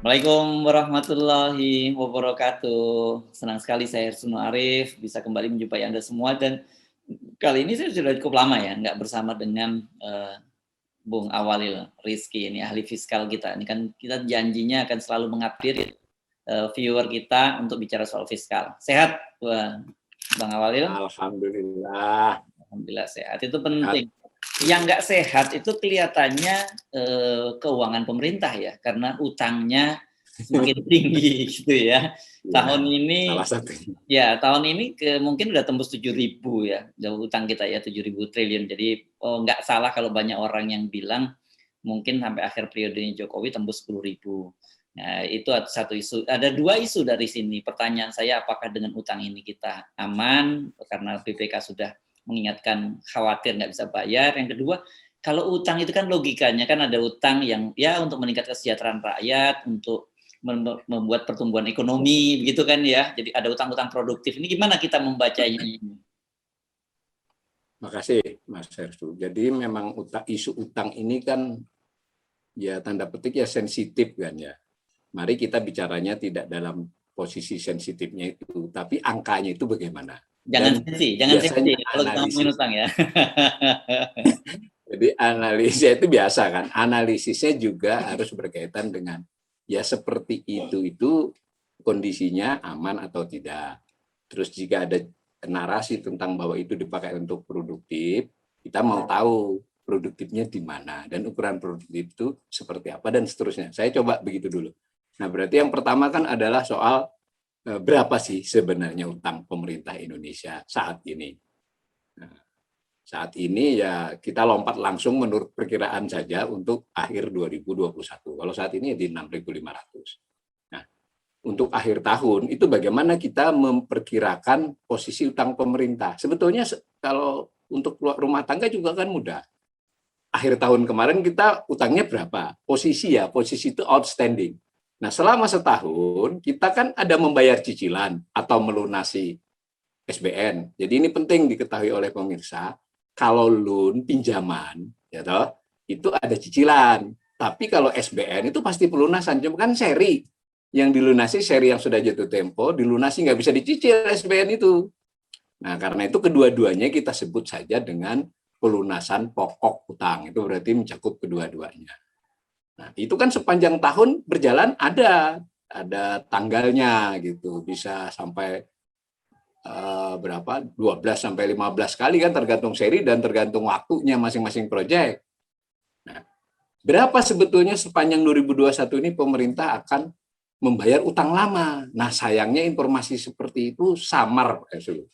Waalaikumsalam warahmatullahi wabarakatuh. Senang sekali saya Hersuno Arif bisa kembali menjumpai Anda semua dan kali ini saya sudah cukup lama ya nggak bersama dengan Bung Awalil Rizky ini ahli fiskal kita. Ini kan kita janjinya akan selalu mengupdate viewer kita untuk bicara soal fiskal. Sehat, Bang Awalil? Alhamdulillah. Alhamdulillah sehat. Itu penting. Yang nggak sehat itu kelihatannya keuangan pemerintah ya, karena utangnya semakin tinggi gitu ya. Tahun ini, tahun ini mungkin udah tembus 7.000 ya, utang kita ya 7.000 triliun. Jadi nggak salah kalau banyak orang yang bilang mungkin sampai akhir periodenya Jokowi tembus 10.000. Nah, itu satu isu. Ada dua isu dari sini. Pertanyaan saya, apakah dengan utang ini kita aman karena BPK sudah mengingatkan khawatir nggak bisa bayar. Yang kedua, kalau utang itu kan logikanya kan ada utang yang ya untuk meningkatkan kesejahteraan rakyat, untuk membuat pertumbuhan ekonomi, begitu kan ya. Jadi ada utang-utang produktif. Ini gimana kita membacanya ini? Makasih Mas Hersu. Jadi memang isu utang ini kan ya tanda petik ya sensitif kan ya. Mari kita bicaranya tidak dalam posisi sensitifnya itu, tapi angkanya itu bagaimana? Jangan sensi kalau kita ngomongin utang ya. Jadi analisis itu biasa kan, analisisnya juga harus berkaitan dengan ya seperti itu kondisinya aman atau tidak. Terus jika ada narasi tentang bahwa itu dipakai untuk produktif, kita mau tahu produktifnya di mana dan ukuran produktif itu seperti apa dan seterusnya. Saya coba begitu dulu. Nah, berarti yang pertama kan adalah soal berapa sih sebenarnya utang pemerintah Indonesia saat ini. Nah, saat ini ya kita lompat langsung menurut perkiraan saja untuk akhir 2021. Kalau saat ini di 6.500. Nah, untuk akhir tahun itu bagaimana kita memperkirakan posisi utang pemerintah. Sebetulnya kalau untuk rumah tangga juga kan mudah. Akhir tahun kemarin kita utangnya berapa? Posisi itu outstanding. Nah, selama setahun kita kan ada membayar cicilan atau melunasi SBN. Jadi ini penting diketahui oleh pemirsa. Kalau loan pinjaman, ya toh, itu ada cicilan. Tapi kalau SBN itu pasti pelunasan. Cuma kan seri yang dilunasi, seri yang sudah jatuh tempo, dilunasi nggak bisa dicicil SBN itu. Nah, karena itu kedua-duanya kita sebut saja dengan pelunasan pokok utang. Itu berarti mencakup kedua-duanya. Nah, itu kan sepanjang tahun berjalan ada tanggalnya gitu, bisa sampai berapa 12 sampai 15 kali kan tergantung seri dan tergantung waktunya masing-masing proyek. Nah, berapa sebetulnya sepanjang 2021 ini pemerintah akan membayar utang lama. Nah, sayangnya informasi seperti itu samar,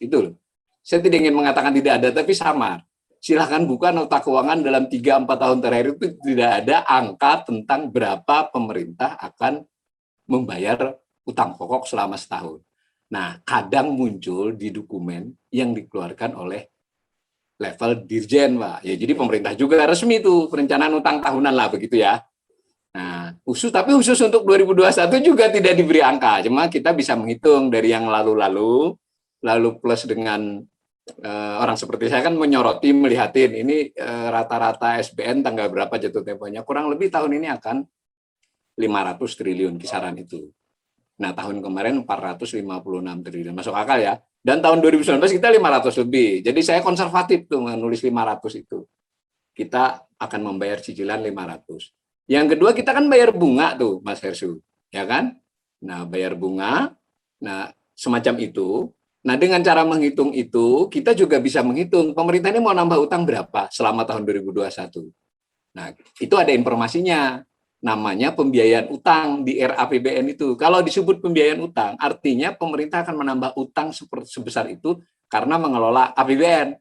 itu loh. Saya tidak ingin mengatakan tidak ada, tapi samar. Silahkan buka nota keuangan dalam 3-4 tahun terakhir itu tidak ada angka tentang berapa pemerintah akan membayar utang pokok selama setahun. Nah, kadang muncul di dokumen yang dikeluarkan oleh level dirjen, Pak. Ya, jadi pemerintah juga resmi itu perencanaan utang tahunan lah begitu ya. Nah, tapi khusus untuk 2021 juga tidak diberi angka. Cuma kita bisa menghitung dari yang lalu plus dengan orang seperti saya kan menyoroti, melihatin ini rata-rata SBN tanggal berapa jatuh temponya. Kurang lebih tahun ini akan 500 triliun kisaran itu. Nah, tahun kemarin 456 triliun. Masuk akal ya. Dan tahun 2019 kita 500 lebih. Jadi saya konservatif tuh menulis 500 itu. Kita akan membayar cicilan 500. Yang kedua kita kan bayar bunga tuh, Mas Hersu. Ya kan? Nah, bayar bunga. Nah, semacam itu. Nah, dengan cara menghitung itu, kita juga bisa menghitung pemerintah ini mau nambah utang berapa selama tahun 2021. Nah, itu ada informasinya. Namanya pembiayaan utang di RAPBN itu. Kalau disebut pembiayaan utang, artinya pemerintah akan menambah utang sebesar itu karena mengelola APBN.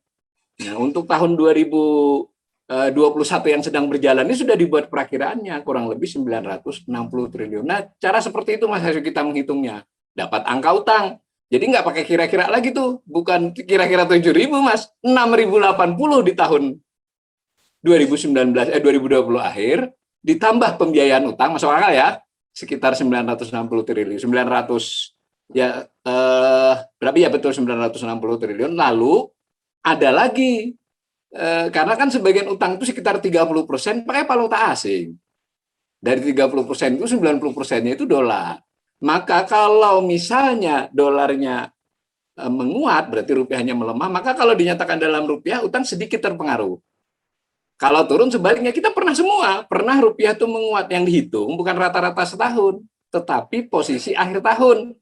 Nah, untuk tahun 2021 yang sedang berjalan ini sudah dibuat perakiraannya kurang lebih 960 triliun. Nah, cara seperti itu Mas Hasil kita menghitungnya. Dapat angka utang. Jadi nggak pakai kira-kira lagi tuh, bukan kira-kira 7.000 Mas, 6.080 di tahun 2020 akhir, ditambah pembiayaan utang, masuk akal ya, sekitar 960 triliun, 900 ya berapa ya betul 960 triliun. Lalu ada lagi karena kan sebagian utang itu sekitar 30% pakai valuta asing. Dari 30% itu 90%-nya itu dolar. Maka kalau misalnya dolarnya menguat, berarti rupiahnya melemah, maka kalau dinyatakan dalam rupiah, utang sedikit terpengaruh. Kalau turun sebaliknya, kita pernah rupiah itu menguat, yang dihitung bukan rata-rata setahun, tetapi posisi akhir tahun,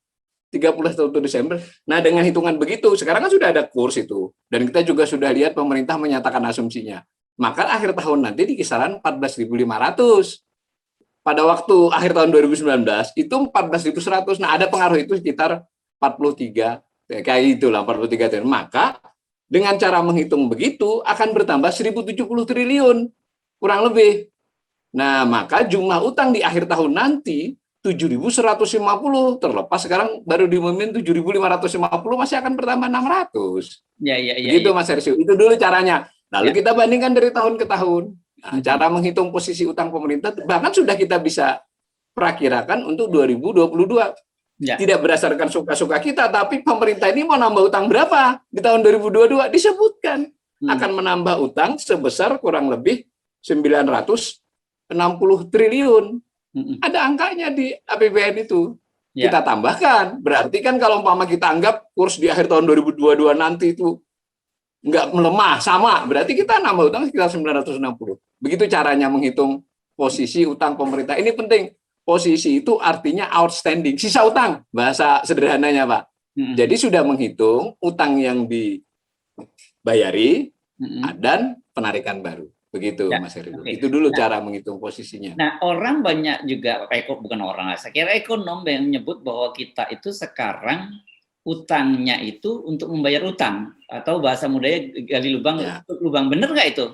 31 Desember. Nah, dengan hitungan begitu, sekarang kan sudah ada kurs itu, dan kita juga sudah lihat pemerintah menyatakan asumsinya. Maka akhir tahun nanti di kisaran 14.500. Pada waktu akhir tahun 2019, itu 14.100. Nah, ada pengaruh itu sekitar 43, kayak itulah 43 triliun. Maka dengan cara menghitung begitu akan bertambah 1.070 triliun kurang lebih. Nah, maka jumlah utang di akhir tahun nanti 7.150, terlepas sekarang baru diumumin 7.550, masih akan bertambah 600. Ya. Begitu Mas Hersio. Itu dulu caranya. Lalu kita bandingkan dari tahun ke tahun. Nah, cara menghitung posisi utang pemerintah bahkan sudah kita bisa perakirakan untuk 2022. Ya. Tidak berdasarkan suka-suka kita, tapi pemerintah ini mau nambah utang berapa di tahun 2022 disebutkan akan menambah utang sebesar kurang lebih 960 triliun. Ada angkanya di APBN itu. Ya. Kita tambahkan, berarti kan kalau umpama kita anggap kurs di akhir tahun 2022 nanti itu nggak melemah, sama, berarti kita nambah utang sekitar 960. Begitu caranya menghitung posisi utang pemerintah. Ini penting. Posisi itu artinya outstanding, sisa utang, bahasa sederhananya Pak. Jadi sudah menghitung utang yang dibayari dan penarikan baru. Begitu ya, Mas Heru. Okay. Itu dulu cara menghitung posisinya. Nah, orang banyak juga, bukan orang, saya kira ekonom yang menyebut bahwa kita itu sekarang utangnya itu untuk membayar utang, atau bahasa mudanya gali lubang, ya. Lubang. Benar nggak itu,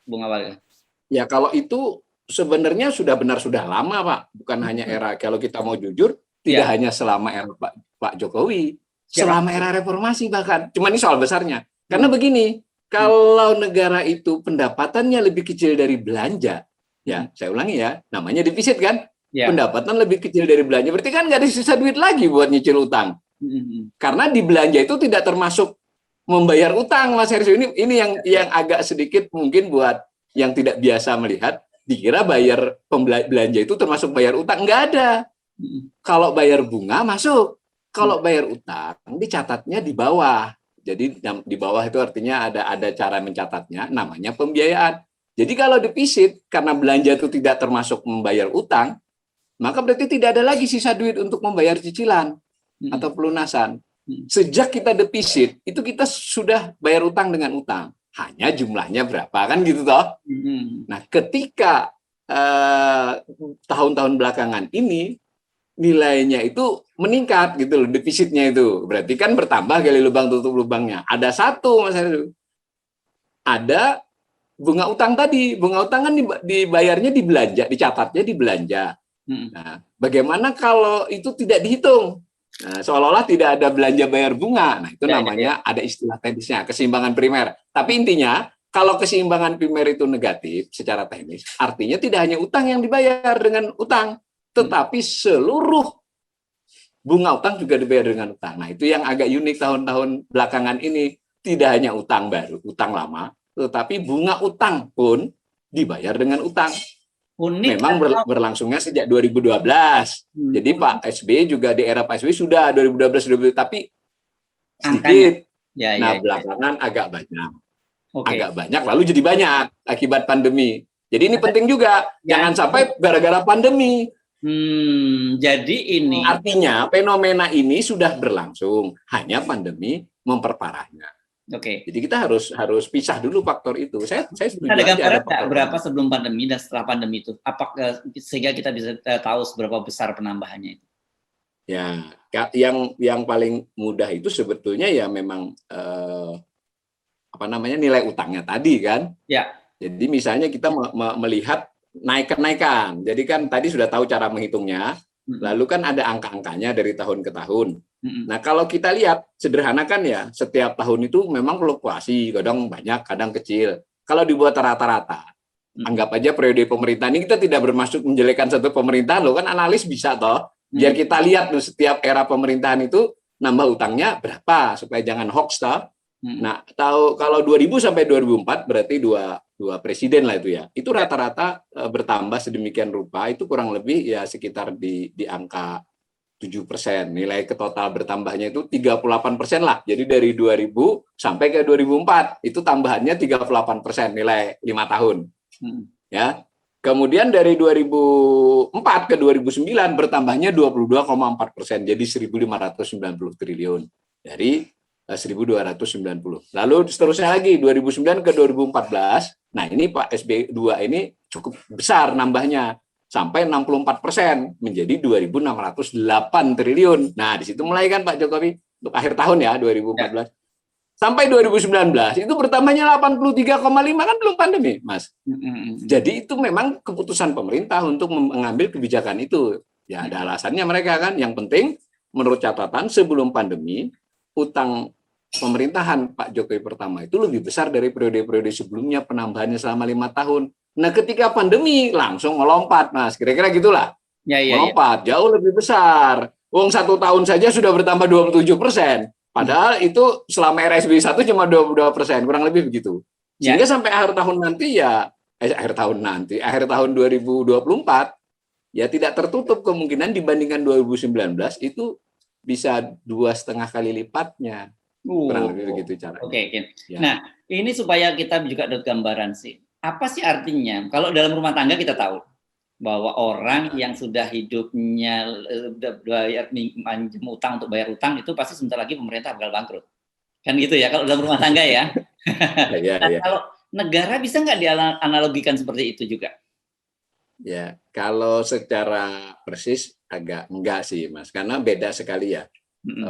Bung Awal? Ya, kalau itu sebenarnya sudah lama Pak, bukan hanya era, kalau kita mau jujur, tidak hanya selama era Pak Jokowi, selama era reformasi bahkan. Cuma ini soal besarnya. Karena begini, kalau negara itu pendapatannya lebih kecil dari belanja, ya saya ulangi ya, namanya defisit kan, pendapatan lebih kecil dari belanja, berarti kan nggak ada sisa duit lagi buat nyicil utang. Karena di belanja itu tidak termasuk membayar utang, Mas Hersio. Ini yang agak sedikit mungkin buat yang tidak biasa melihat, dikira bayar belanja itu termasuk bayar utang. Enggak ada. Kalau bayar bunga masuk. Kalau bayar utang dicatatnya di bawah. Jadi di bawah itu artinya ada cara mencatatnya, namanya pembiayaan. Jadi kalau defisit karena belanja itu tidak termasuk membayar utang, maka berarti tidak ada lagi sisa duit untuk membayar cicilan atau pelunasan. Sejak kita defisit, itu kita sudah bayar utang dengan utang. Hanya jumlahnya berapa, kan gitu toh. Nah, ketika tahun-tahun belakangan ini nilainya itu meningkat gitu loh, defisitnya itu. Berarti kan bertambah, gali lubang tutup lubangnya. Ada satu, Mas Heru. Ada bunga utang tadi. Bunga utang kan dibayarnya di belanja, dicatatnya di belanja. Nah, bagaimana kalau itu tidak dihitung? Nah, seolah-olah tidak ada belanja bayar bunga. Nah, itu namanya ada istilah teknisnya, keseimbangan primer. Tapi intinya, kalau keseimbangan primer itu negatif secara teknis, artinya tidak hanya utang yang dibayar dengan utang, tetapi seluruh bunga utang juga dibayar dengan utang. Nah, itu yang agak unik tahun-tahun belakangan ini. Tidak hanya utang baru, utang lama, tetapi bunga utang pun dibayar dengan utang. Unik, memang berlangsungnya sejak 2012. Jadi Pak SBY juga di era Pak SBY sudah 2012, tapi sedikit. Nah, belakangan agak banyak. Agak banyak, lalu jadi banyak akibat pandemi. Jadi ini penting juga. Jangan sampai gara-gara pandemi. Jadi ini artinya fenomena ini sudah berlangsung. Hanya pandemi memperparahnya. Jadi kita harus pisah dulu faktor itu. Saya setuju. Ada gambaran berapa sebelum pandemi dan setelah pandemi itu? Apakah sehingga kita bisa tahu seberapa besar penambahannya itu? Ya, yang paling mudah itu sebetulnya ya memang nilai utangnya tadi kan. Ya. Jadi misalnya kita melihat naik-kenaikan. Jadi kan tadi sudah tahu cara menghitungnya. Lalu kan ada angka-angkanya dari tahun ke tahun. Nah, kalau kita lihat sederhanakan ya, setiap tahun itu memang fluktuasi, kadang banyak, kadang kecil. Kalau dibuat rata-rata, anggap aja periode pemerintahan ini, kita tidak bermaksud menjelekkan satu pemerintahan, loh kan analis bisa toh. Biar kita lihat tuh setiap era pemerintahan itu nambah utangnya berapa supaya jangan hoax toh. Nah, kalau 2000 sampai 2004 berarti dua presiden lah itu ya. Itu rata-rata bertambah sedemikian rupa, itu kurang lebih ya sekitar di angka 7%. Nilai ke total bertambahnya itu 38% lah. Jadi dari 2000 sampai ke 2004 itu tambahannya 38% nilai 5 tahun. Ya. Kemudian dari 2004 ke 2009 bertambahnya 22,4%, jadi 1.590 triliun dari 1.290. Lalu seterusnya lagi 2009 ke 2014. Nah, ini Pak SBY 2 ini cukup besar nambahnya sampai 64% menjadi 2.608 triliun. Nah, di situ mulai kan Pak Jokowi untuk akhir tahun ya 2014. Sampai 2019 itu bertambahnya 83,5, kan belum pandemi, Mas. Jadi itu memang keputusan pemerintah untuk mengambil kebijakan itu. Ya ada alasannya mereka kan. Yang penting menurut catatan sebelum pandemi utang pemerintahan Pak Jokowi pertama itu lebih besar dari periode-periode sebelumnya, penambahannya selama 5 tahun. Nah, ketika pandemi langsung melompat, Mas. Kira-kira gitulah. Melompat jauh lebih besar. Wong 1 tahun saja sudah bertambah 27%. Padahal itu selama RSBY 1 cuma 22%, kurang lebih begitu. Sehingga sampai akhir tahun nanti akhir tahun 2024 ya tidak tertutup kemungkinan dibandingkan 2019 itu bisa 2,5 kali lipatnya. Kurang lebih begitu caranya. Oke. Ya. Nah, ini supaya kita juga dapat gambaran sih. Apa sih artinya? Kalau dalam rumah tangga kita tahu bahwa orang yang sudah hidupnya bayar minjem utang untuk bayar utang itu pasti sebentar lagi pemerintah bakal bangkrut. Kan gitu ya kalau dalam rumah tangga ya. Kalau negara bisa nggak dianalogikan seperti itu juga? Ya, kalau secara persis agak enggak sih, Mas. Karena beda sekali ya.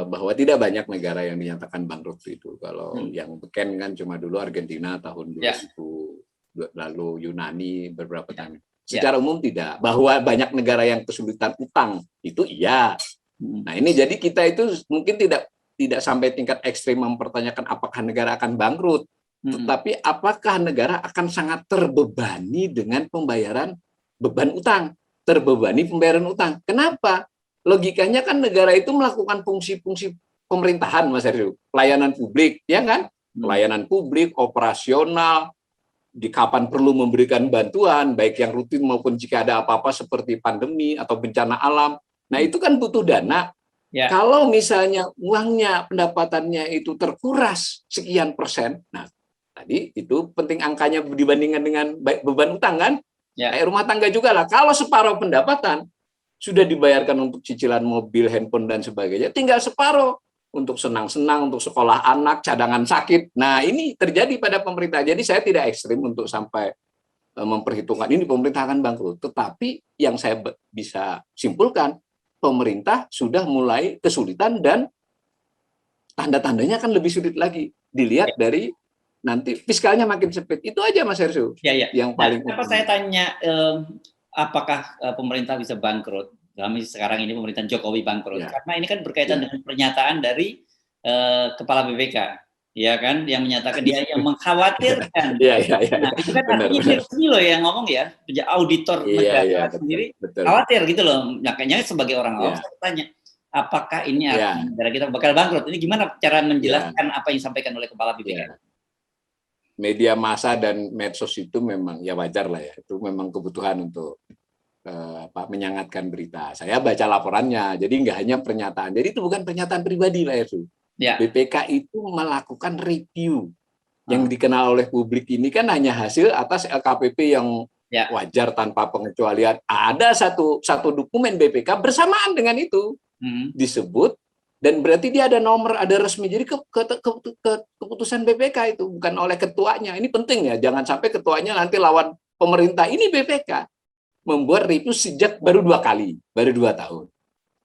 Bahwa tidak banyak negara yang dinyatakan bangkrut itu. Kalau yang beken kan cuma dulu Argentina tahun 2000, lalu Yunani beberapa tahun. Secara umum tidak. Bahwa banyak negara yang kesulitan utang itu iya. Nah, ini jadi kita itu mungkin tidak sampai tingkat ekstrim mempertanyakan apakah negara akan bangkrut, tetapi apakah negara akan sangat terbebani dengan pembayaran beban utang, terbebani pembayaran utang. Kenapa? Logikanya kan negara itu melakukan fungsi-fungsi pemerintahan, Mas Heru, pelayanan publik, ya kan? Pelayanan publik, operasional, di kapan perlu memberikan bantuan, baik yang rutin maupun jika ada apa-apa seperti pandemi atau bencana alam. Nah, itu kan butuh dana. Ya. Kalau misalnya uangnya, pendapatannya itu terkuras sekian persen, nah tadi itu penting angkanya dibandingkan dengan beban utang kan? Ya. Kayak rumah tangga juga lah. Kalau separuh pendapatan sudah dibayarkan untuk cicilan mobil, handphone, dan sebagainya, tinggal separuh untuk senang-senang, untuk sekolah anak, cadangan sakit. Nah, ini terjadi pada pemerintah. Jadi saya tidak ekstrim untuk sampai memperhitungkan ini pemerintah akan bangkrut. Tetapi yang saya bisa simpulkan, pemerintah sudah mulai kesulitan dan tanda-tandanya akan lebih sulit lagi. Dilihat dari nanti fiskalnya makin sempit. Itu aja, Mas Hersu. Yang paling kenapa saya tanya apakah pemerintah bisa bangkrut? Sekarang ini pemerintahan Jokowi bangkrut. Karena ini kan berkaitan dengan pernyataan dari Kepala BPK, ya kan, yang menyatakan dia yang mengkhawatirkan. Nah, itu kan artinya dia resmi loh yang ngomong ya, auditor negara sendiri khawatir gitu loh. Makanya sebagai orang awam saya tanya, apakah ini artinya negara kita bakal bangkrut? Ini gimana cara menjelaskan apa yang disampaikan oleh Kepala BPK? Media massa dan medsos itu memang ya wajar lah ya, itu memang kebutuhan untuk menyangatkan berita. Saya baca laporannya, jadi nggak hanya pernyataan. Jadi itu bukan pernyataan pribadi lah itu. BPK itu melakukan review. Yang dikenal oleh publik ini kan hanya hasil atas LKPP yang wajar tanpa pengecualian. Ada satu dokumen BPK bersamaan dengan itu disebut. Dan berarti dia ada nomor, ada resmi. Jadi keputusan BPK itu bukan oleh ketuanya. Ini penting ya, jangan sampai ketuanya nanti lawan pemerintah. Ini BPK membuat review sejak baru 2 kali, baru 2 tahun.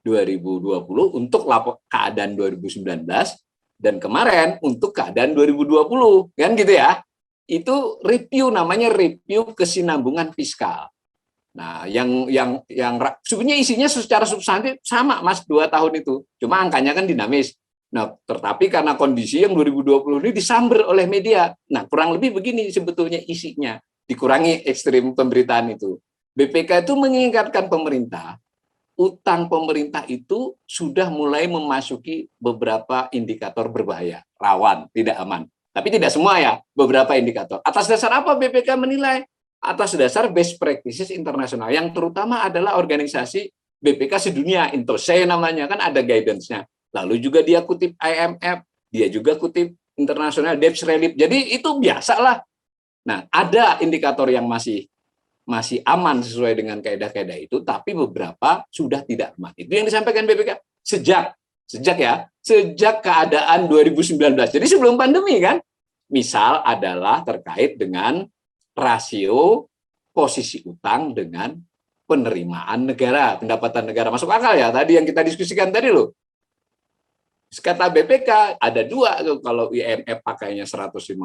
2020 untuk keadaan 2019 dan kemarin untuk keadaan 2020, kan gitu ya. Itu review, namanya review kesinambungan fiskal. Nah, yang sebenarnya isinya secara substantif sama, Mas, 2 tahun itu. Cuma angkanya kan dinamis. Nah, tetapi karena kondisi yang 2020 ini disamber oleh media. Nah, kurang lebih begini sebetulnya isinya. Dikurangi ekstrim pemberitaan itu. BPK itu mengingatkan pemerintah utang pemerintah itu sudah mulai memasuki beberapa indikator berbahaya, rawan, tidak aman. Tapi tidak semua ya, beberapa indikator. Atas dasar apa BPK menilai? Atas dasar best practices internasional, yang terutama adalah organisasi BPK sedunia, INTOSE namanya, kan ada guidance-nya. Lalu juga dia kutip IMF, dia juga kutip International Debt Relief. Jadi itu biasalah. Nah, ada indikator yang masih aman sesuai dengan kaidah-kaidah itu, tapi beberapa sudah tidak aman. Itu yang disampaikan BPK sejak keadaan 2019. Jadi sebelum pandemi kan. Misal adalah terkait dengan rasio posisi utang dengan penerimaan negara, pendapatan negara. Masuk akal ya tadi yang kita diskusikan tadi loh. Kata BPK ada dua, kalau IMF pakainya 150%,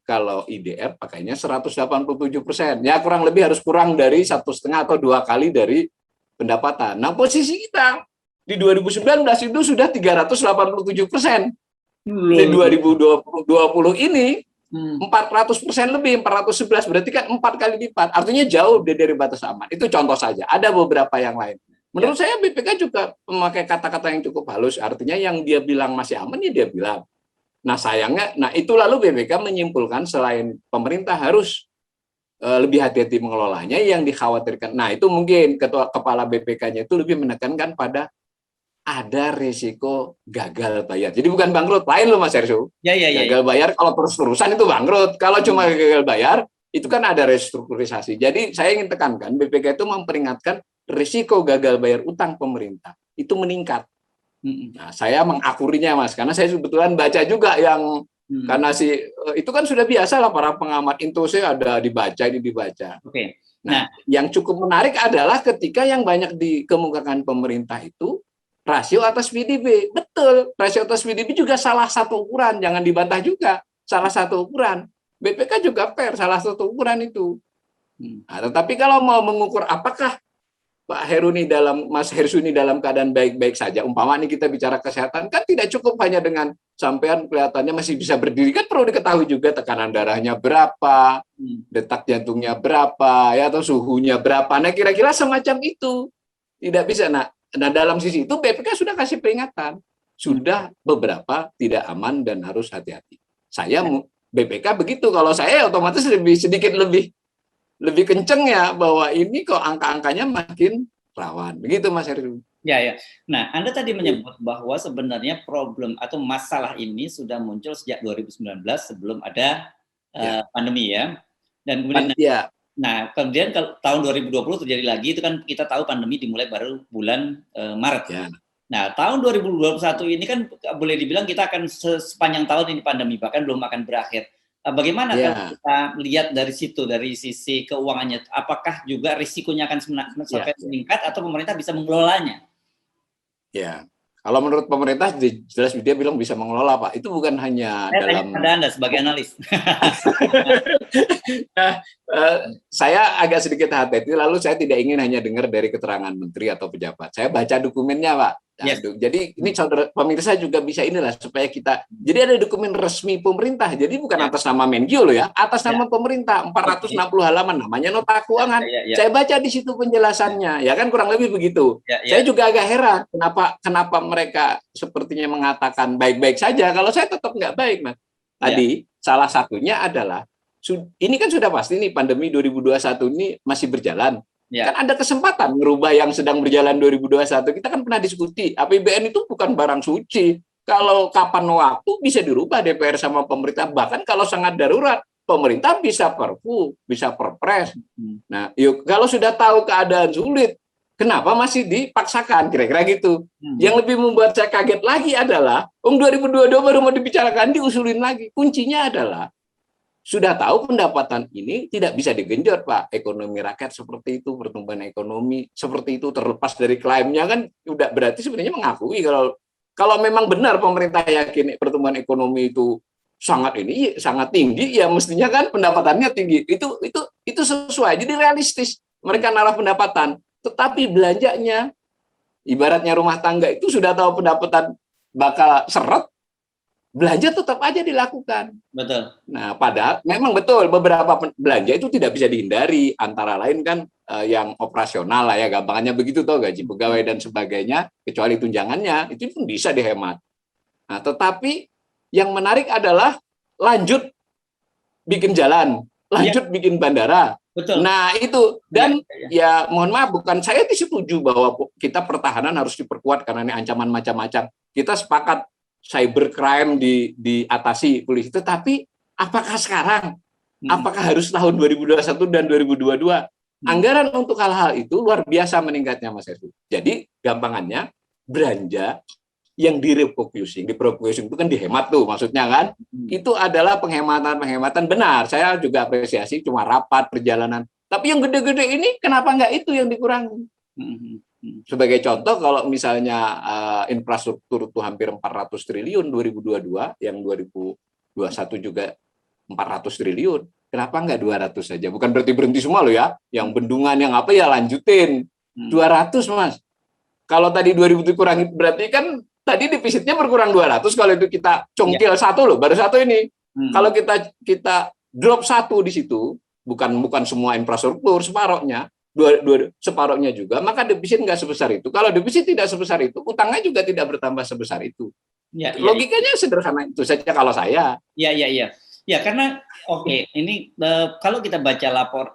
kalau IDR pakainya 187%. Ya kurang lebih harus kurang dari 1,5 atau 2 kali dari pendapatan. Nah posisi kita di 2019 itu sudah 387%. Di 2020 ini 400% lebih, 411, berarti kan 4 kali lipat. Artinya jauh dari batas aman. Itu contoh saja. Ada beberapa yang lain. Menurut saya BPK juga memakai kata-kata yang cukup halus, artinya yang dia bilang masih aman ya dia bilang. Nah sayangnya, itu lalu BPK menyimpulkan selain pemerintah harus lebih hati-hati mengelolanya, yang dikhawatirkan. Nah itu mungkin kepala BPK-nya itu lebih menekankan pada ada risiko gagal bayar. Jadi bukan bangkrut, lain loh Mas Hersu. Gagal bayar kalau terus-terusan itu bangkrut. Kalau cuma gagal bayar, itu kan ada restrukturisasi. Jadi saya ingin tekankan, BPK itu memperingatkan risiko gagal bayar utang pemerintah itu meningkat. Nah, saya mengakurinya Mas, karena saya kebetulan baca juga yang karena itu kan sudah biasa lah para pengamat INTOSE ada dibaca. Oke. Nah, yang cukup menarik adalah ketika yang banyak dikemukakan pemerintah itu rasio atas PDB. Betul, rasio atas PDB juga salah satu ukuran, jangan dibantah juga. Salah satu ukuran. BPK juga fair, salah satu ukuran itu. Nah, tetapi kalau mau mengukur apakah Mas Hersuni dalam keadaan baik-baik saja, umpama ini kita bicara kesehatan, kan tidak cukup hanya dengan sampean kelihatannya masih bisa berdiri, kan perlu diketahui juga tekanan darahnya berapa, detak jantungnya berapa, ya, atau suhunya berapa. Nah kira-kira semacam itu. Tidak bisa. Nah dalam sisi itu BPK sudah kasih peringatan, sudah beberapa tidak aman dan harus hati-hati. Saya BPK begitu, kalau saya otomatis sedikit lebih kenceng ya, bahwa ini kok angka-angkanya makin rawan. Begitu Mas Heru. Ya. Nah, Anda tadi menyebut bahwa sebenarnya problem atau masalah ini sudah muncul sejak 2019 sebelum ada pandemi ya. Dan kemudian kemudian kalau tahun 2020 terjadi lagi, itu kan kita tahu pandemi dimulai baru bulan Maret. Ya. Nah, tahun 2021 ini kan boleh dibilang kita akan sepanjang tahun ini pandemi, bahkan belum akan berakhir. Bagaimana kalau kita lihat dari situ, dari sisi keuangannya, apakah juga risikonya akan meningkat atau pemerintah bisa mengelolanya? Ya, kalau menurut pemerintah jelas dia bilang bisa mengelola Pak. Itu bukan hanya dalam Anda sebagai analis. Saya agak sedikit hati-hati, lalu saya tidak ingin hanya dengar dari keterangan menteri atau pejabat. Saya baca dokumennya Pak. Jadi ini saudara pemirsa juga bisa inilah supaya kita. Jadi ada dokumen resmi pemerintah. Jadi bukan atas nama Menkyu loh ya, atas nama pemerintah 460 halaman, namanya nota keuangan. Saya baca di situ penjelasannya, ya kan kurang lebih begitu. Saya juga agak heran kenapa mereka sepertinya mengatakan baik-baik saja kalau saya tetap nggak baik Mas. Tadi salah satunya adalah ini kan sudah pasti nih pandemi 2021 ini masih berjalan. Kan ada kesempatan merubah yang sedang berjalan 2021. Kita kan pernah diskusi, APBN itu bukan barang suci. Kalau kapan waktu bisa dirubah DPR sama pemerintah. Bahkan kalau sangat darurat, pemerintah bisa perpu, bisa perpres. Nah, kalau sudah tahu keadaan sulit, kenapa masih dipaksakan? Kira-kira gitu. Yang lebih membuat saya kaget lagi adalah, 2022 baru mau dibicarakan, diusulin lagi. Kuncinya adalah, sudah tahu pendapatan ini tidak bisa digenjot Pak, ekonomi rakyat seperti itu, pertumbuhan ekonomi seperti itu, terlepas dari klaimnya kan udah berarti sebenarnya mengakui kalau memang benar pemerintah yakin pertumbuhan ekonomi itu sangat tinggi, ya mestinya kan pendapatannya tinggi. Itu sesuai, jadi realistis mereka naruh pendapatan, tetapi belanjanya ibaratnya rumah tangga itu sudah tahu pendapatan bakal seret, belanja tetap aja dilakukan. Betul. Nah, padahal memang betul beberapa belanja itu tidak bisa dihindari, antara lain kan yang operasional lah ya, gampangannya begitu toh, gaji pegawai dan sebagainya, kecuali tunjangannya itu pun bisa dihemat. Nah, tetapi yang menarik adalah lanjut bikin jalan, lanjut bikin bandara. Betul. Nah, itu dan ya mohon maaf, bukan saya setuju bahwa kita pertahanan harus diperkuat karena ini ancaman macam-macam. Kita sepakat cybercrime diatasi polisi, tetapi apakah sekarang? Apakah harus tahun 2021 dan 2022? Anggaran untuk hal-hal itu luar biasa meningkatnya, Mas Heru. Jadi gampangannya belanja yang direfocusing itu kan dihemat tuh maksudnya kan. Itu adalah penghematan benar. Saya juga apresiasi cuma rapat, perjalanan. Tapi yang gede-gede ini kenapa nggak itu yang dikurangi? Sebagai contoh, kalau misalnya infrastruktur itu hampir 400 triliun 2022, yang 2021 juga 400 triliun, kenapa nggak 200 saja? Bukan berhenti semua loh ya, yang bendungan, yang apa ya lanjutin. 200, Mas. Kalau tadi 2000 dikurangi, berarti kan tadi defisitnya berkurang 200, kalau itu kita congkil satu loh, baru satu ini. Kalau kita drop satu di situ, bukan semua infrastruktur, separohnya, separohnya juga, maka defisit nggak sebesar itu. Kalau defisit tidak sebesar itu, utangnya juga tidak bertambah sebesar itu. Logikanya sederhana itu saja kalau saya. Ya, karena ini kalau kita baca lapor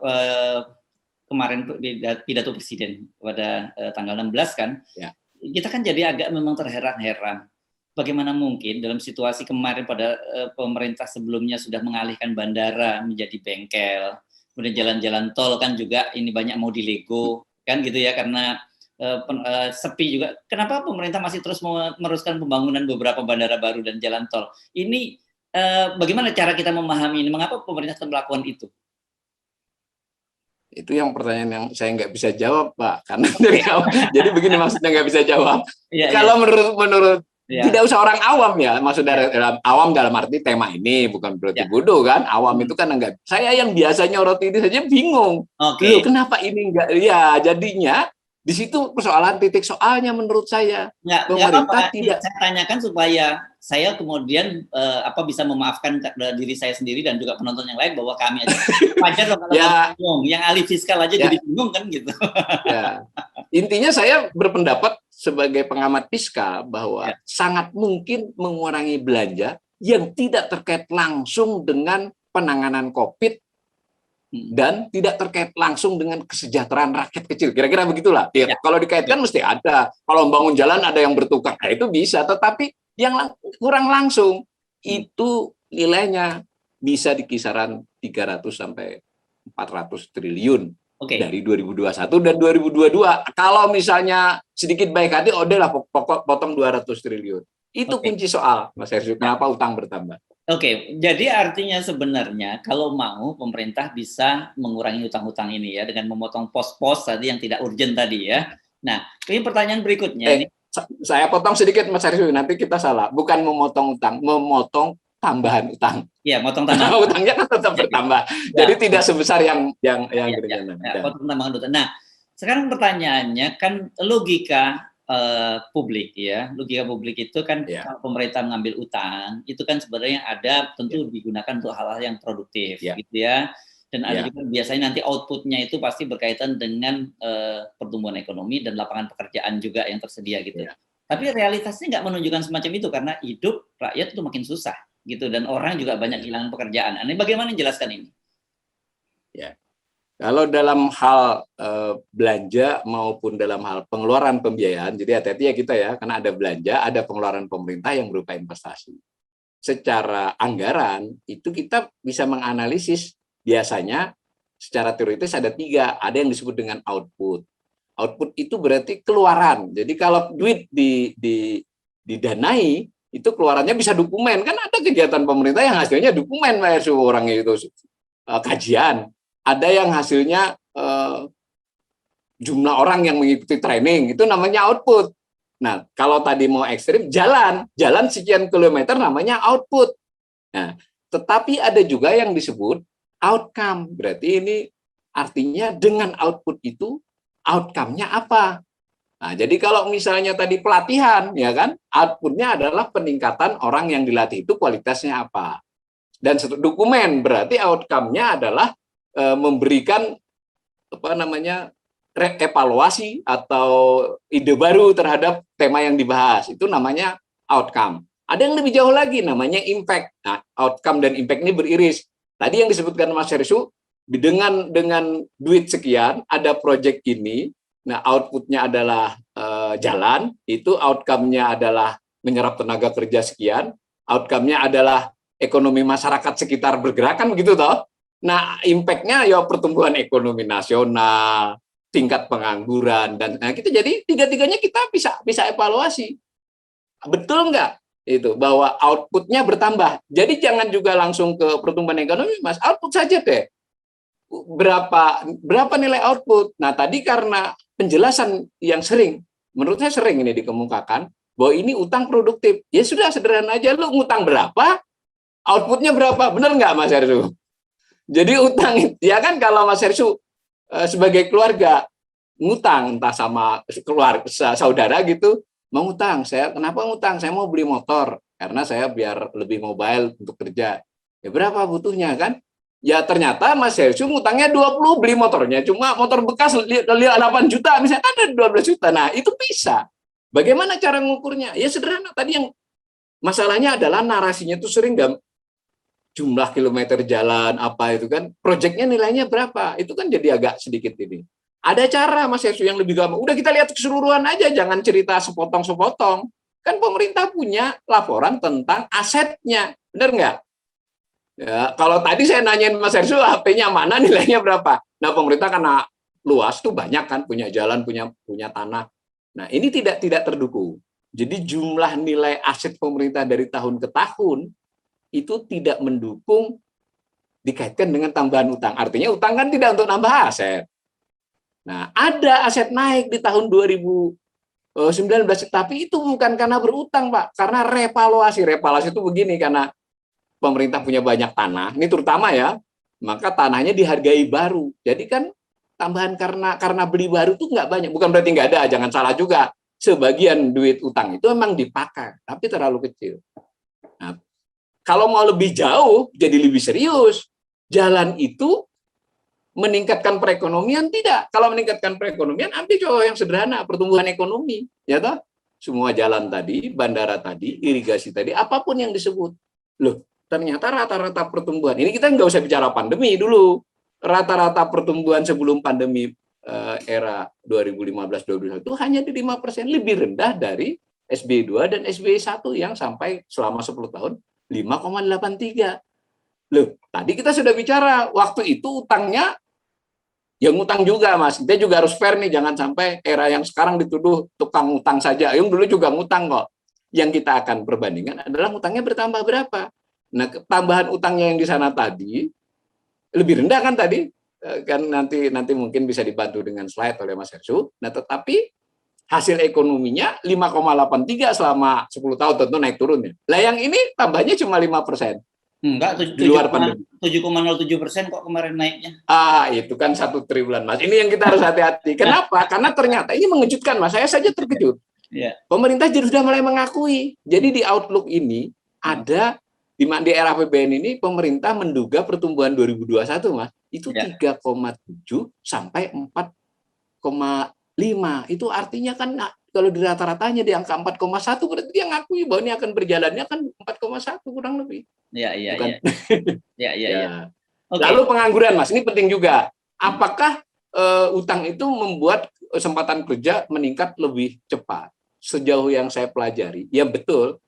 kemarin pidato presiden pada tanggal 16 kan, kita kan jadi agak memang terheran-heran. Bagaimana mungkin dalam situasi kemarin pada pemerintah sebelumnya sudah mengalihkan bandara menjadi bengkel, kemudian jalan-jalan tol kan juga ini banyak mau dilego kan gitu ya, karena sepi juga. Kenapa pemerintah masih terus meneruskan pembangunan beberapa bandara baru dan jalan tol? Ini bagaimana cara kita memahami ini? Mengapa pemerintah tetap melakukan itu? Itu yang pertanyaan yang saya nggak bisa jawab, Pak. Karena dari awal, jadi begini maksudnya nggak bisa jawab. Kalau menurut tidak usah orang awam ya, maksud dalam awam dalam arti tema ini bukan berarti bodoh kan, awam itu kan enggak. Saya yang biasanya roti ini saja bingung. Loh, kenapa ini enggak? Ya, jadinya di situ persoalan titik soalnya menurut saya. Pemerintah tidak. Saya tanyakan supaya saya kemudian bisa memaafkan diri saya sendiri dan juga penonton yang lain bahwa kami aja wajar loh kalau bingung. Yang ahli fiskal aja jadi bingung kan gitu. Intinya saya berpendapat sebagai pengamat fiskal bahwa sangat mungkin mengurangi belanja yang tidak terkait langsung dengan penanganan COVID dan tidak terkait langsung dengan kesejahteraan rakyat kecil. Kira-kira begitulah. Kalau dikaitkan mesti ada. Kalau membangun jalan ada yang bertukar, itu bisa. Tetapi yang kurang langsung itu nilainya bisa di kisaran 300 sampai 400 triliun. Dari 2021 dan 2022. Kalau misalnya sedikit baik hati, udahlah pokok potong 200 triliun. Itu kunci soal, Mas Hersyu, kenapa utang bertambah. Jadi artinya sebenarnya kalau mau pemerintah bisa mengurangi utang-utang ini ya dengan memotong pos-pos tadi yang tidak urgent tadi ya. Nah, ini pertanyaan berikutnya. Saya potong sedikit, Mas Hersyu, nanti kita salah. Bukan memotong utang, memotong tambahan utang. Iya, potong tambahan. Utangnya kan tetap bertambah. Jadi tidak sebesar yang direncanakan. Potong tambahan utang. Nah, sekarang pertanyaannya kan logika publik ya. Logika publik itu kan kalau pemerintah mengambil utang, itu kan sebenarnya ada tentu digunakan untuk hal-hal yang produktif gitu ya. Dan ada juga biasanya nanti outputnya itu pasti berkaitan dengan pertumbuhan ekonomi dan lapangan pekerjaan juga yang tersedia gitu. Tapi realitasnya nggak menunjukkan semacam itu karena hidup rakyat itu makin susah gitu dan orang juga banyak kehilangan pekerjaan. Ini bagaimana menjelaskan ini? Ya, kalau dalam hal belanja maupun dalam hal pengeluaran pembiayaan, jadi hati-hati ya kita ya, karena ada belanja, ada pengeluaran pemerintah yang berupa investasi. Secara anggaran itu kita bisa menganalisis biasanya secara teoritis ada 3, ada yang disebut dengan output. Output itu berarti keluaran. Jadi kalau duit didanai, itu keluarannya bisa dokumen. Kan ada kegiatan pemerintah yang hasilnya dokumen, orangnya itu kajian. Ada yang hasilnya jumlah orang yang mengikuti training, itu namanya output. Nah, kalau tadi mau ekstrim, jalan sekian kilometer namanya output. Nah, tetapi ada juga yang disebut outcome. Berarti ini artinya dengan output itu, outcome-nya apa? Nah, jadi kalau misalnya tadi pelatihan, ya kan, outputnya adalah peningkatan orang yang dilatih itu kualitasnya apa. Dan dokumen berarti outcome-nya adalah memberikan apa namanya evaluasi atau ide baru terhadap tema yang dibahas. Itu namanya outcome. Ada yang lebih jauh lagi namanya impact. Nah, outcome dan impact ini beriris. Tadi yang disebutkan Mas Hersu, dengan duit sekian ada project ini. Nah, outputnya adalah jalan, itu outcome-nya adalah menyerap tenaga kerja sekian, outcome-nya adalah ekonomi masyarakat sekitar bergerakan begitu toh. Nah, impact-nya ya pertumbuhan ekonomi nasional, tingkat pengangguran, dan nah, kita jadi tiga-tiganya kita bisa evaluasi. Betul nggak? Itu bahwa outputnya bertambah. Jadi jangan juga langsung ke pertumbuhan ekonomi, Mas. Output saja deh. Berapa nilai output? Nah, tadi karena penjelasan yang sering, menurut saya sering ini dikemukakan, bahwa ini utang produktif. Ya sudah, sederhana aja, lu ngutang berapa, outputnya berapa. Benar nggak, Mas Hersu? Jadi utang, ya kan kalau Mas Hersu sebagai keluarga, ngutang, entah sama keluarga, saudara gitu, mau ngutang. Kenapa ngutang? Saya mau beli motor, karena saya biar lebih mobile untuk kerja. Ya berapa butuhnya kan? Ya ternyata Mas Hersu ngutangnya 20 beli motornya, cuma motor bekas 8 juta, misalnya ada 12 juta. Nah, itu bisa. Bagaimana cara mengukurnya? Ya sederhana, tadi yang masalahnya adalah narasinya itu sering jumlah kilometer jalan, apa itu kan, proyeknya nilainya berapa, itu kan jadi agak sedikit ini. Ada cara Mas Hersu yang lebih gampang, udah kita lihat keseluruhan aja, jangan cerita sepotong-sepotong. Kan pemerintah punya laporan tentang asetnya, benar nggak? Ya, kalau tadi saya nanyain Mas Hersu, HP-nya mana, nilainya berapa? Nah, pemerintah karena luas tuh banyak kan, punya jalan, punya tanah. Nah, ini tidak terdukung. Jadi jumlah nilai aset pemerintah dari tahun ke tahun itu tidak mendukung dikaitkan dengan tambahan utang. Artinya utang kan tidak untuk nambah aset. Nah, ada aset naik di tahun 2019, tapi itu bukan karena berutang, Pak, karena revaluasi. Revaluasi itu begini, karena pemerintah punya banyak tanah, ini terutama ya, maka tanahnya dihargai baru. Jadi kan tambahan karena beli baru itu nggak banyak, bukan berarti nggak ada, jangan salah juga. Sebagian duit utang itu memang dipakai, tapi terlalu kecil. Nah, kalau mau lebih jauh, jadi lebih serius, jalan itu meningkatkan perekonomian tidak. Kalau meningkatkan perekonomian, ambil contoh yang sederhana, pertumbuhan ekonomi, ya toh? Semua jalan tadi, bandara tadi, irigasi tadi, apapun yang disebut. Loh, ternyata rata-rata pertumbuhan, ini kita nggak usah bicara pandemi dulu, rata-rata pertumbuhan sebelum pandemi era 2015-2021 itu hanya di 5%, lebih rendah dari SBY 2 dan SBY 1 yang sampai selama 10 tahun 5,83. Loh, tadi kita sudah bicara, waktu itu utangnya yang utang juga, Mas. Kita juga harus fair nih, jangan sampai era yang sekarang dituduh tukang utang saja. Yang dulu juga ngutang kok. Yang kita akan perbandingkan adalah utangnya bertambah berapa. Nah, tambahan utangnya yang di sana tadi lebih rendah kan tadi, kan nanti mungkin bisa dibantu dengan slide oleh Mas Hersu. Nah, tetapi hasil ekonominya 5,83 selama 10 tahun, tentu naik turun ya. Lah yang ini tambahnya cuma 5%. Enggak, di luar pandemi. 7,07% kok kemarin naiknya. Itu kan 1 triwulan, Mas. Ini yang kita harus hati-hati. Kenapa? Karena ternyata ini mengejutkan, Mas. Saya saja terkejut. Yeah. Pemerintah sudah mulai mengakui. Jadi di Outlook ini ada di era APBN ini pemerintah menduga pertumbuhan 2021, Mas, itu 3,7 sampai 4,5. Itu artinya kan kalau di rata-ratanya di angka 4,1 berarti dia ngakui bahwa ini akan berjalannya kan 4,1 kurang lebih. Iya. Okay. Lalu pengangguran, Mas, ini penting juga. Apakah utang itu membuat kesempatan kerja meningkat lebih cepat? Sejauh yang saya pelajari, ya betul.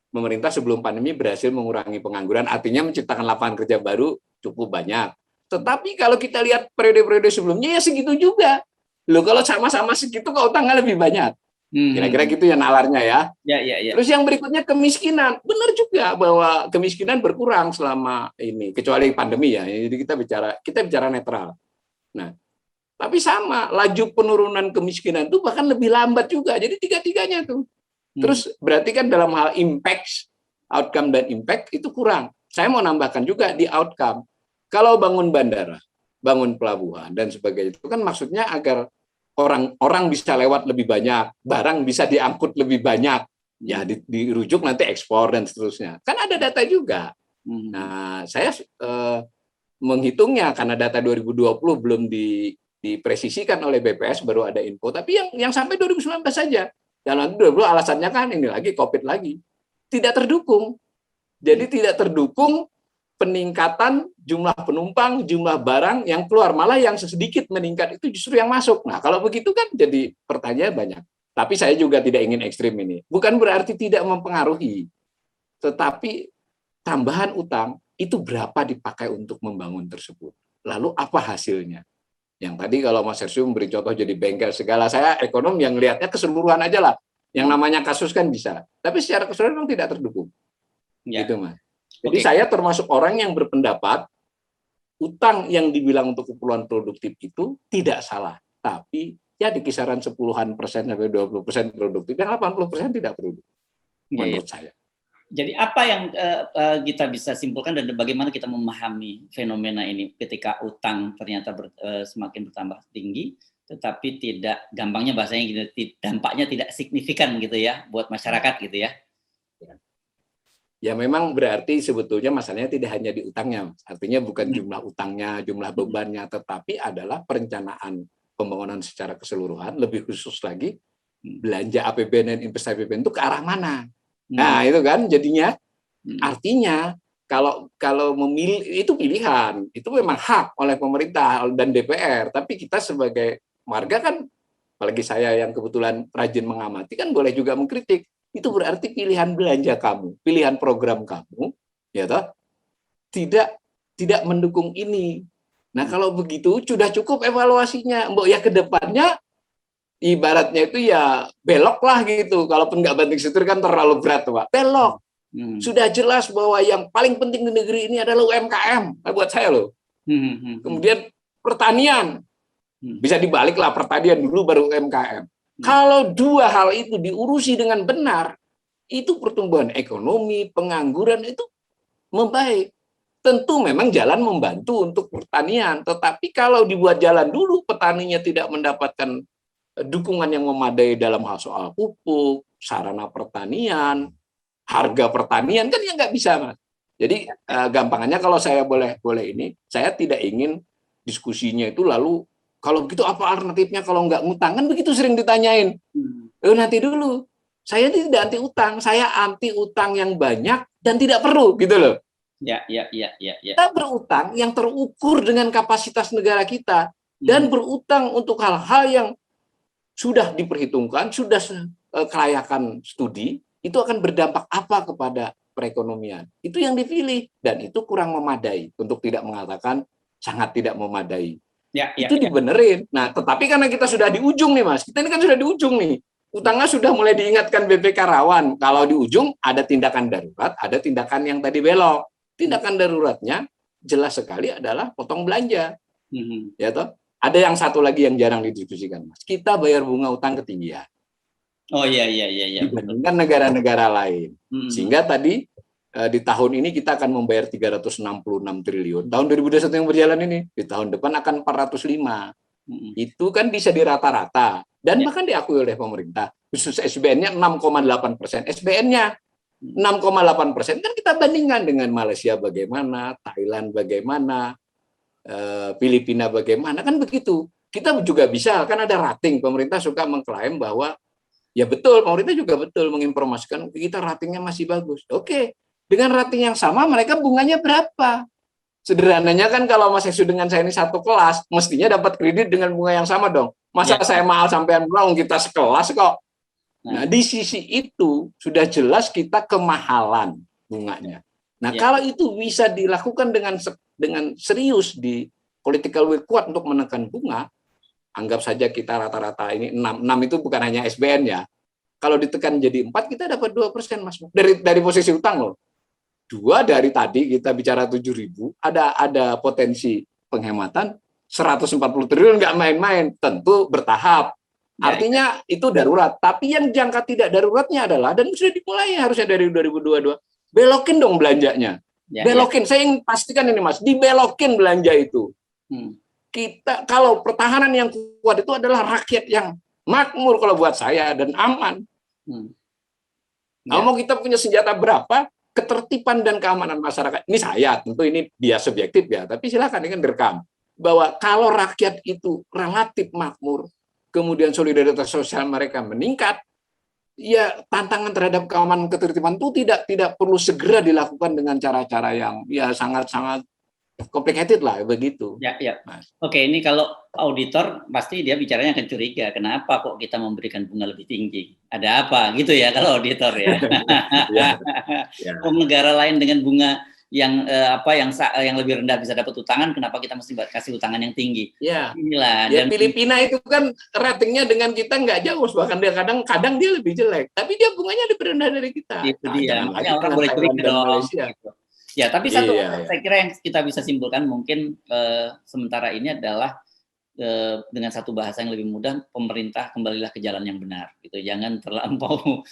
Pemerintah sebelum pandemi berhasil mengurangi pengangguran, artinya menciptakan lapangan kerja baru cukup banyak. Tetapi kalau kita lihat periode-periode sebelumnya ya segitu juga. Loh, kalau sama-sama segitu kok utangnya lebih banyak. Kira-kira gitu ya nalarnya ya. Ya. Terus yang berikutnya kemiskinan. Benar juga bahwa kemiskinan berkurang selama ini, kecuali pandemi ya. Jadi kita bicara netral. Nah, tapi sama, laju penurunan kemiskinan itu bahkan lebih lambat juga. Jadi tiga-tiganya tuh. Terus berarti kan dalam hal impact, outcome dan impact itu kurang. Saya mau nambahkan juga di outcome. Kalau bangun bandara, bangun pelabuhan dan sebagainya itu kan maksudnya agar orang bisa lewat lebih banyak, barang bisa diangkut lebih banyak, ya dirujuk nanti ekspor dan seterusnya. Kan ada data juga. Nah, saya menghitungnya karena data 2020 belum dipresisikan oleh BPS, baru ada info. Tapi yang sampai 2019 saja. Dan nanti 2020 alasannya kan ini lagi COVID lagi. Tidak terdukung. Jadi tidak terdukung peningkatan jumlah penumpang, jumlah barang yang keluar. Malah yang sedikit meningkat itu justru yang masuk. Nah, kalau begitu kan jadi pertanyaan banyak. Tapi saya juga tidak ingin ekstrim ini. Bukan berarti tidak mempengaruhi. Tetapi tambahan utang itu berapa dipakai untuk membangun tersebut. Lalu apa hasilnya? Yang tadi kalau Mas Hersyu memberi contoh jadi bengkel segala, saya ekonom yang lihatnya keseluruhan aja lah. Yang namanya kasus kan bisa. Tapi secara keseluruhan memang tidak terdukung. Ya. Gitu, Mas. Jadi saya termasuk orang yang berpendapat utang yang dibilang untuk keperluan produktif itu tidak salah. Tapi ya di kisaran 10% sampai 20% produktif, yang 80% tidak produktif. Menurut saya. Jadi apa yang kita bisa simpulkan dan bagaimana kita memahami fenomena ini ketika utang ternyata semakin bertambah tinggi, tetapi tidak, gampangnya bahasanya gitu, dampaknya tidak signifikan gitu ya buat masyarakat gitu ya? Ya memang berarti sebetulnya masalahnya tidak hanya di utangnya, artinya bukan jumlah utangnya, jumlah bebannya, tetapi adalah perencanaan pembangunan secara keseluruhan, lebih khusus lagi belanja APBN dan investasi APBN itu ke arah mana. Nah, itu kan jadinya artinya kalau memilih itu pilihan, itu memang hak oleh pemerintah dan DPR, tapi kita sebagai warga kan, apalagi saya yang kebetulan rajin mengamati kan boleh juga mengkritik. Itu berarti pilihan belanja kamu, pilihan program kamu, ya toh, tidak mendukung ini. Nah, kalau begitu sudah cukup evaluasinya. Mbok ya ke depannya ibaratnya itu ya belok lah gitu. Kalaupun nggak banting setir kan terlalu berat, Pak. Belok. Sudah jelas bahwa yang paling penting di negeri ini adalah UMKM. Nah, buat saya loh. Kemudian pertanian. Bisa dibalik lah, pertanian dulu baru UMKM. Kalau dua hal itu diurusi dengan benar, itu pertumbuhan ekonomi, pengangguran itu membaik. Tentu memang jalan membantu untuk pertanian. Tetapi kalau dibuat jalan dulu, petaninya tidak mendapatkan dukungan yang memadai dalam hal soal pupuk, sarana pertanian, harga pertanian, kan ya nggak bisa, Mas. Jadi gampangannya kalau saya boleh ini, saya tidak ingin diskusinya itu lalu kalau begitu apa alternatifnya kalau nggak ngutang, kan begitu sering ditanyain. Nanti dulu, saya tidak anti utang, saya anti utang yang banyak dan tidak perlu, gitu loh. Ya. Kita berutang yang terukur dengan kapasitas negara kita dan berutang untuk hal-hal yang sudah diperhitungkan, sudah kelayakan studi, itu akan berdampak apa kepada perekonomian. Itu yang dipilih, dan itu kurang memadai, untuk tidak mengatakan sangat tidak memadai. Itu dibenerin. Nah, tetapi karena kita sudah di ujung nih, Mas, kita ini kan sudah di ujung nih, utangnya sudah mulai diingatkan BPK rawan. Kalau di ujung ada tindakan darurat, ada tindakan yang tadi belok. Tindakan daruratnya jelas sekali adalah potong belanja. Ya toh? Ada yang satu lagi yang jarang didiskusikan, Mas. Kita bayar bunga utang ketinggian. Oh iya. Dibandingkan negara-negara lain. Sehingga tadi di tahun ini kita akan membayar 366 triliun. Tahun 2021 yang berjalan ini, di tahun depan akan 405. Itu kan bisa dirata-rata. Dan bahkan diakui oleh pemerintah. Khusus SBN-nya 6,8%. SBN-nya 6,8%. Kan kita bandingkan dengan Malaysia bagaimana, Thailand bagaimana, Filipina bagaimana, kan begitu. Kita juga bisa, kan ada rating. Pemerintah suka mengklaim bahwa ya betul, pemerintah juga betul menginformasikan kita ratingnya masih bagus. Oke, dengan rating yang sama mereka bunganya berapa? Sederhananya kan kalau Mas Hersyu dengan saya ini satu kelas, mestinya dapat kredit dengan bunga yang sama dong. Masa saya mahal sampean murah, kita sekelas kok. Nah, di sisi itu sudah jelas kita kemahalan bunganya. Nah, kalau itu bisa dilakukan dengan serius di political will kuat untuk menekan bunga, anggap saja kita rata-rata ini 6 itu bukan hanya SBN ya. Kalau ditekan jadi 4, kita dapat 2%, Mas. Dari posisi utang loh. 2 dari tadi kita bicara 7.000, ada potensi penghematan 140 triliun, nggak main-main, tentu bertahap. Artinya itu darurat. Tapi yang jangka tidak daruratnya adalah, dan sudah dimulai harusnya dari 2022, belokin dong belanjanya. Belokin, saya ingin pastikan ini, Mas, dibelokin belanja itu. kita kalau pertahanan yang kuat itu adalah rakyat yang makmur kalau buat saya dan aman. Mau kita punya senjata berapa, ketertiban dan keamanan masyarakat. Ini saya, tentu ini dia subjektif ya, tapi silakan ini kan direkam. Bahwa kalau rakyat itu relatif makmur, kemudian solidaritas sosial mereka meningkat, ya tantangan terhadap keamanan ketertiban itu tidak perlu segera dilakukan dengan cara-cara yang ya sangat-sangat complicated lah begitu. Ya. Oke, ini kalau auditor pasti dia bicaranya akan curiga, kenapa kok kita memberikan bunga lebih tinggi? Ada apa gitu ya kalau auditor ya. Negara lain dengan bunga yang yang lebih rendah bisa dapat utangan, kenapa kita mesti kasih utangan yang tinggi? Ya. Inilah. Dan Filipina itu kan ratingnya dengan kita nggak jauh, bahkan dia kadang dia lebih jelek, tapi dia bunganya lebih rendah dari kita. Itu dia. Makanya orang boleh curiga dong. Gitu. Ya, tapi satu saya kira yang kita bisa simpulkan mungkin sementara ini adalah dengan satu bahasa yang lebih mudah, pemerintah kembalilah ke jalan yang benar. Gitu. Jangan terlampau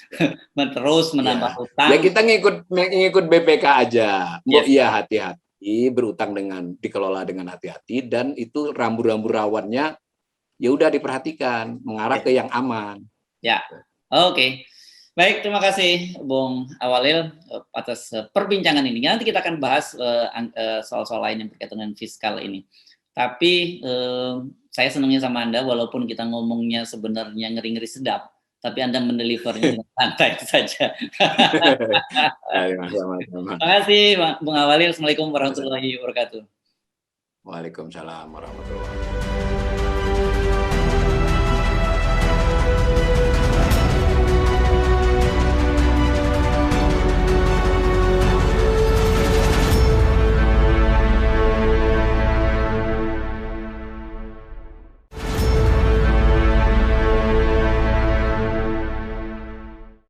terus menambah utang. Ya kita ngikut BPK aja. Iya hati-hati, berutang dikelola dengan hati-hati, dan itu rambu-rambu rawannya ya udah diperhatikan, mengarah ke yang aman. Ya, oke. Baik, terima kasih Bung Awalil atas perbincangan ini. Nanti kita akan bahas soal-soal lain yang berkaitan dengan fiskal ini. Tapi saya senangnya sama Anda, walaupun kita ngomongnya sebenarnya ngeri-ngeri sedap, tapi Anda mendelivernya dengan santai saja. Terima kasih Bung Awalil. Assalamualaikum warahmatullahi wabarakatuh. Waalaikumsalam warahmatullahi wabarakatuh.